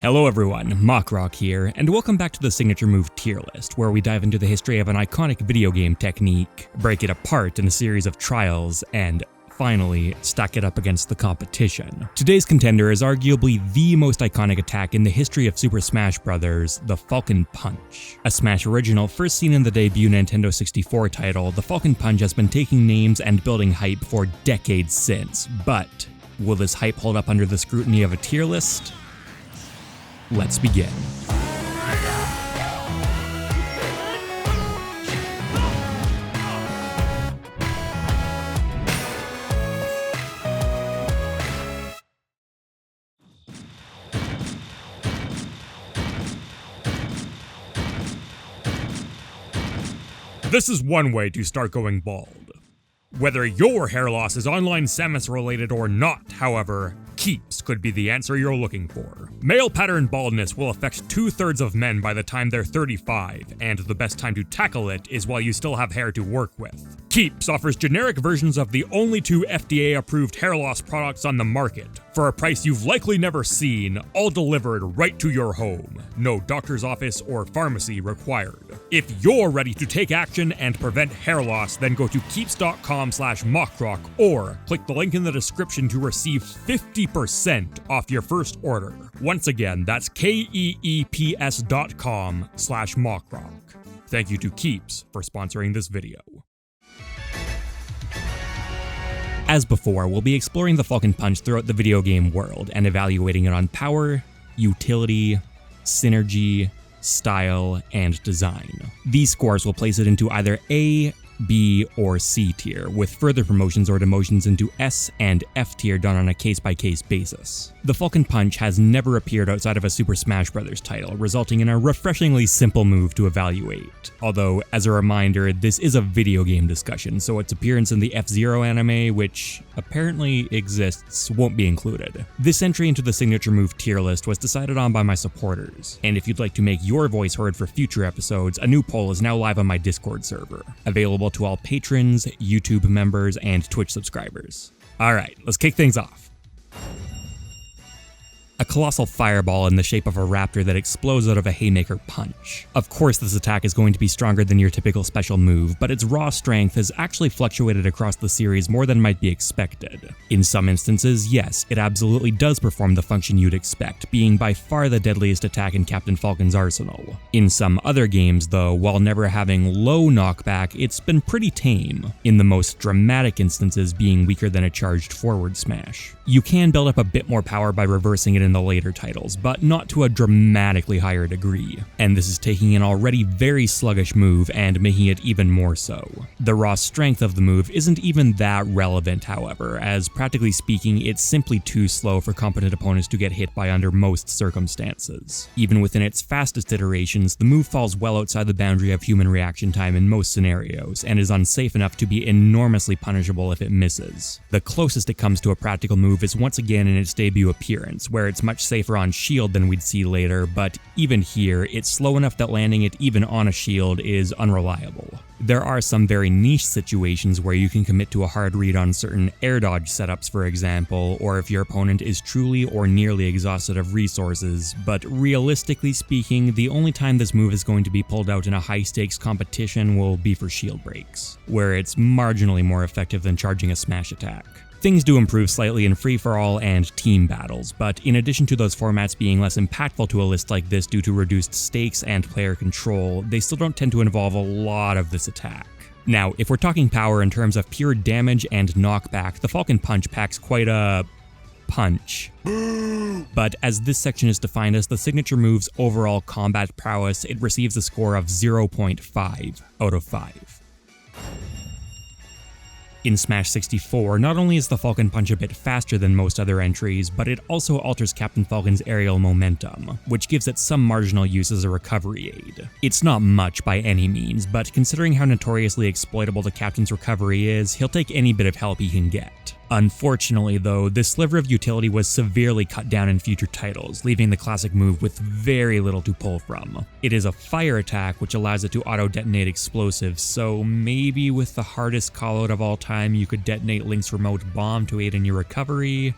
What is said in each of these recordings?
Hello everyone, MockRock here, and welcome back to the Signature Move tier list, where we dive into the history of an iconic video game technique, break it apart in a series of trials, and finally, stack it up against the competition. Today's contender is arguably the most iconic attack in the history of Super Smash Bros., the Falcon Punch. A Smash original first seen in the debut Nintendo 64 title, the Falcon Punch has been taking names and building hype for decades since, but will this hype hold up under the scrutiny of a tier list? Let's begin. This is one way to start going bald. Whether your hair loss is online Samus related or not, however, keeps could be the answer you're looking for. Male pattern baldness will affect 2/3 of men by the time they're 35, and the best time to tackle it is while you still have hair to work with. Keeps offers generic versions of the only two FDA-approved hair loss products on the market, for a price you've likely never seen, all delivered right to your home. No doctor's office or pharmacy required. If you're ready to take action and prevent hair loss, then go to keeps.com/mockrock or click the link in the description to receive 50% off your first order. Once again, that's keeps.com/mockrock. Thank you to Keeps for sponsoring this video. As before, we'll be exploring the Falcon Punch throughout the video game world and evaluating it on power, utility, synergy, style, and design. These scores will place it into either A, B, or C tier, with further promotions or demotions into S and F tier done on a case-by-case basis. The Falcon Punch has never appeared outside of a Super Smash Bros. Title, resulting in a refreshingly simple move to evaluate. Although, as a reminder, this is a video game discussion, so its appearance in the F-Zero anime, which apparently exists, won't be included. This entry into the Signature Move tier list was decided on by my supporters, and if you'd like to make your voice heard for future episodes, a new poll is now live on my Discord server, available to all patrons, YouTube members, and Twitch subscribers. Alright, let's kick things off. A colossal fireball in the shape of a raptor that explodes out of a haymaker punch. Of course, this attack is going to be stronger than your typical special move, but its raw strength has actually fluctuated across the series more than might be expected. In some instances, yes, it absolutely does perform the function you'd expect, being by far the deadliest attack in Captain Falcon's arsenal. In some other games, though, while never having low knockback, it's been pretty tame, in the most dramatic instances being weaker than a charged forward smash. You can build up a bit more power by reversing it in the later titles, but not to a dramatically higher degree, and this is taking an already very sluggish move and making it even more so. The raw strength of the move isn't even that relevant, however, as practically speaking, it's simply too slow for competent opponents to get hit by under most circumstances. Even within its fastest iterations, the move falls well outside the boundary of human reaction time in most scenarios, and is unsafe enough to be enormously punishable if it misses. The closest it comes to a practical move is once again in its debut appearance, where it's much safer on shield than we'd see later, but even here, it's slow enough that landing it even on a shield is unreliable. There are some very niche situations where you can commit to a hard read on certain air dodge setups, for example, or if your opponent is truly or nearly exhausted of resources, but realistically speaking, the only time this move is going to be pulled out in a high-stakes competition will be for shield breaks, where it's marginally more effective than charging a smash attack. Things do improve slightly in free-for-all and team battles, but in addition to those formats being less impactful to a list like this due to reduced stakes and player control, they still don't tend to involve a lot of this attack. Now, if we're talking power in terms of pure damage and knockback, the Falcon Punch packs quite a punch. But as this section is defined as the signature move's overall combat prowess, it receives a score of 0.5 out of 5. In Smash 64, not only is the Falcon Punch a bit faster than most other entries, but it also alters Captain Falcon's aerial momentum, which gives it some marginal use as a recovery aid. It's not much by any means, but considering how notoriously exploitable the Captain's recovery is, he'll take any bit of help he can get. Unfortunately though, this sliver of utility was severely cut down in future titles, leaving the classic move with very little to pull from. It is a fire attack which allows it to auto-detonate explosives, so maybe with the hardest callout of all time you could detonate Link's remote bomb to aid in your recovery?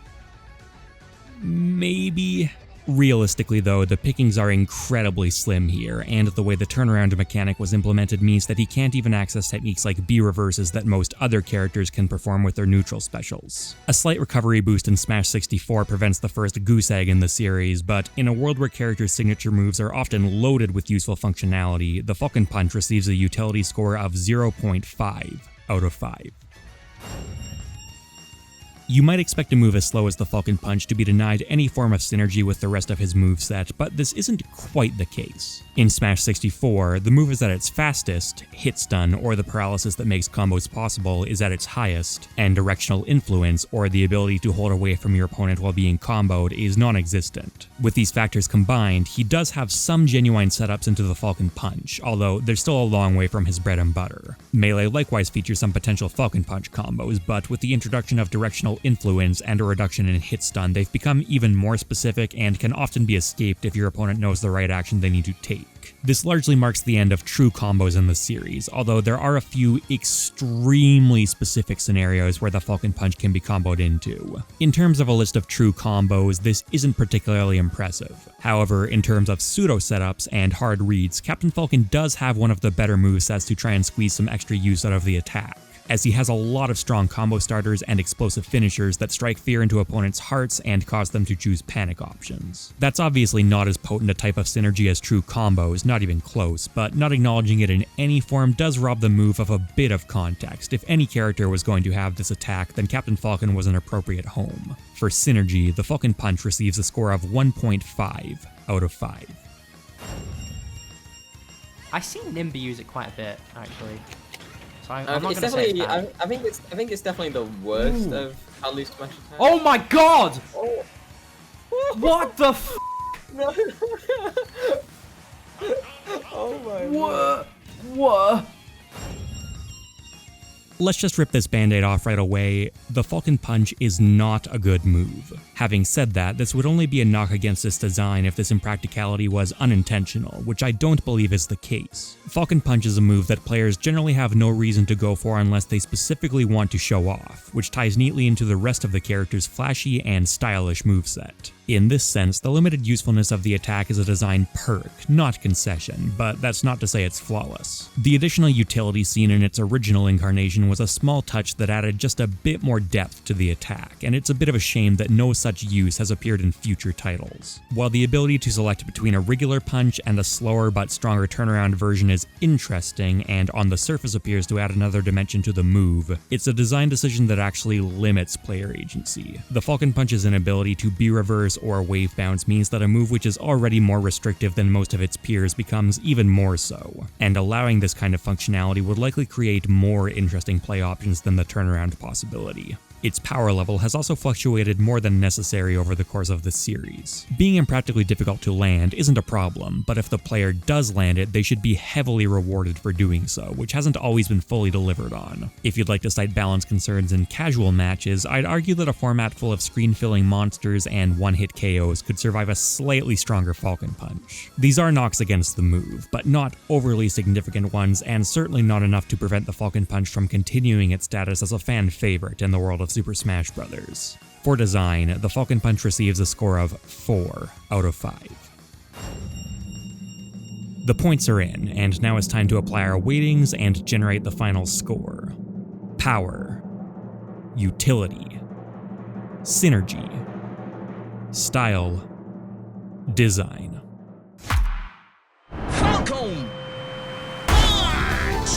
Maybe. Realistically though, the pickings are incredibly slim here, and the way the turnaround mechanic was implemented means that he can't even access techniques like B reverses that most other characters can perform with their neutral specials. A slight recovery boost in Smash 64 prevents the first goose egg in the series, but in a world where characters' signature moves are often loaded with useful functionality, the Falcon Punch receives a utility score of 0.5 out of 5. You might expect a move as slow as the Falcon Punch to be denied any form of synergy with the rest of his moveset, but this isn't quite the case. In Smash 64, the move is at its fastest, hit stun, or the paralysis that makes combos possible, is at its highest, and directional influence, or the ability to hold away from your opponent while being comboed, is non-existent. With these factors combined, he does have some genuine setups into the Falcon Punch, although they're still a long way from his bread and butter. Melee likewise features some potential Falcon Punch combos, but with the introduction of directional influence and a reduction in hit stun, they've become even more specific and can often be escaped if your opponent knows the right action they need to take. This largely marks the end of true combos in the series, although there are a few extremely specific scenarios where the Falcon Punch can be comboed into. In terms of a list of true combos, this isn't particularly impressive. However, in terms of pseudo setups and hard reads, Captain Falcon does have one of the better movesets to try and squeeze some extra use out of the attack, as he has a lot of strong combo starters and explosive finishers that strike fear into opponents' hearts and cause them to choose panic options. That's obviously not as potent a type of synergy as true combos, not even close, but not acknowledging it in any form does rob the move of a bit of context. If any character was going to have this attack, then Captain Falcon was an appropriate home. For synergy, the Falcon Punch receives a score of 1.5 out of 5. I've seen Nimby use it quite a bit, actually. I'm not it's gonna say definitely. it's bad. I think it's definitely the worst of Hadley's Smash attacks. Oh my god! Oh. What the f? No. Oh my. What? What? Let's just rip this band-aid off right away. The Falcon Punch is not a good move. Having said that, this would only be a knock against its design if this impracticality was unintentional, which I don't believe is the case. Falcon Punch is a move that players generally have no reason to go for unless they specifically want to show off, which ties neatly into the rest of the character's flashy and stylish moveset. In this sense, the limited usefulness of the attack is a design perk, not concession, but that's not to say it's flawless. The additional utility seen in its original incarnation was a small touch that added just a bit more depth to the attack, and it's a bit of a shame that no such use has appeared in future titles. While the ability to select between a regular punch and a slower but stronger turnaround version is interesting and on the surface appears to add another dimension to the move, it's a design decision that actually limits player agency. The Falcon Punch's inability to B-reverse or wave bounce means that a move which is already more restrictive than most of its peers becomes even more so, and allowing this kind of functionality would likely create more interesting play options than the turnaround possibility. Its power level has also fluctuated more than necessary over the course of the series. Being impractically difficult to land isn't a problem, but if the player does land it, they should be heavily rewarded for doing so, which hasn't always been fully delivered on. If you'd like to cite balance concerns in casual matches, I'd argue that a format full of screen-filling monsters and one-hit KOs could survive a slightly stronger Falcon Punch. These are knocks against the move, but not overly significant ones, and certainly not enough to prevent the Falcon Punch from continuing its status as a fan favorite in the world of Super Smash Bros. For design, the Falcon Punch receives a score of 4 out of 5. The points are in, and now it's time to apply our weightings and generate the final score. Power, utility, synergy, style, design. Falcon Punch!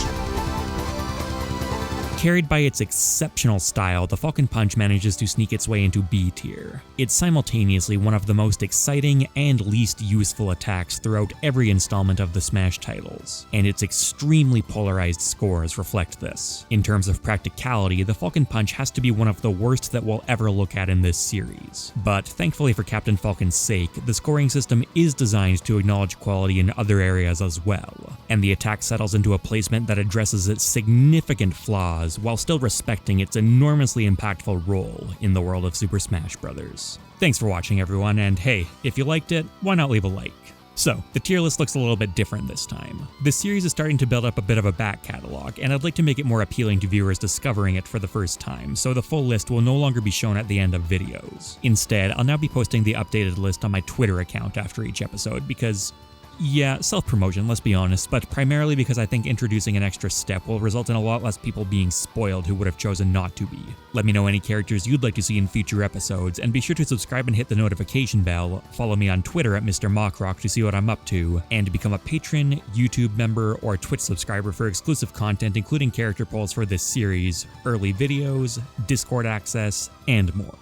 Carried by its exceptional style, the Falcon Punch manages to sneak its way into B tier. It's simultaneously one of the most exciting and least useful attacks throughout every installment of the Smash titles, and its extremely polarized scores reflect this. In terms of practicality, the Falcon Punch has to be one of the worst that we'll ever look at in this series. But thankfully for Captain Falcon's sake, the scoring system is designed to acknowledge quality in other areas as well, and the attack settles into a placement that addresses its significant flaws while still respecting its enormously impactful role in the world of Super Smash Bros. Thanks for watching everyone, and hey, if you liked it, why not leave a like? So, the tier list looks a little bit different this time. This series is starting to build up a bit of a back catalog, and I'd like to make it more appealing to viewers discovering it for the first time, so the full list will no longer be shown at the end of videos. Instead, I'll now be posting the updated list on my Twitter account after each episode, because yeah, self-promotion, let's be honest, but primarily because I think introducing an extra step will result in a lot less people being spoiled who would have chosen not to be. Let me know any characters you'd like to see in future episodes, and be sure to subscribe and hit the notification bell, follow me on Twitter at Mr. MockRock to see what I'm up to, and become a patron, YouTube member, or Twitch subscriber for exclusive content including character polls for this series, early videos, Discord access, and more.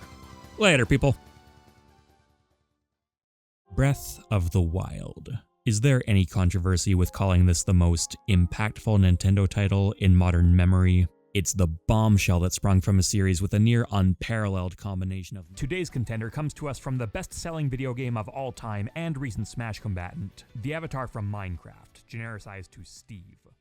Later, people! Breath of the Wild. Is there any controversy with calling this the most impactful Nintendo title in modern memory? It's the bombshell that sprung from a series with a near unparalleled combination of... Today's contender comes to us from the best-selling video game of all time and recent Smash combatant, the avatar from Minecraft, genericized to Steve.